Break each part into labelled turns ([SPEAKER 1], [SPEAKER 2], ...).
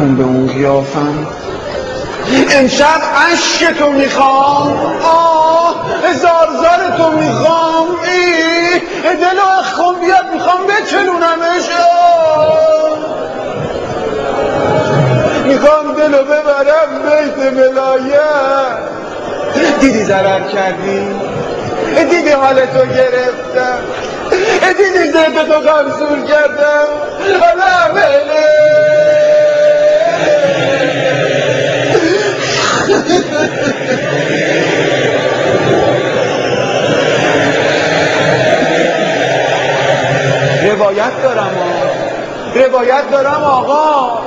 [SPEAKER 1] نکن به اون قیافم. امشب عشق تو میخوام، هزار زار تو میخوام، دلو اخم بیاد میخوام بچلونمش، میخوام دلو ببرم بیت ولایت. دیدی ضرر کردی؟ دیدی حالتو گرفتم؟ دیدی زیدتو غمزور کردم؟ حالا بله روایت دارم آقا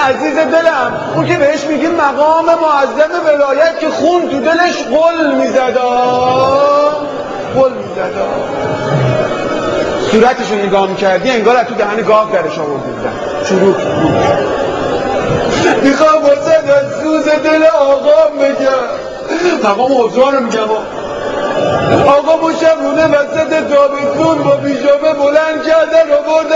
[SPEAKER 1] عزیز دلم، اون که بهش میگیم مقام معظم ولایت که خون تو دلش قل میزدا صورتشو نگاه میکردی انگار از تو دهن گاو درش آورده بودن. چروک میخوام واسه از سوز دل آقام بگم، مقام حضران رو میگم آقا مو شبونه وسط تابستون با پیژامه بلند کردن و بردن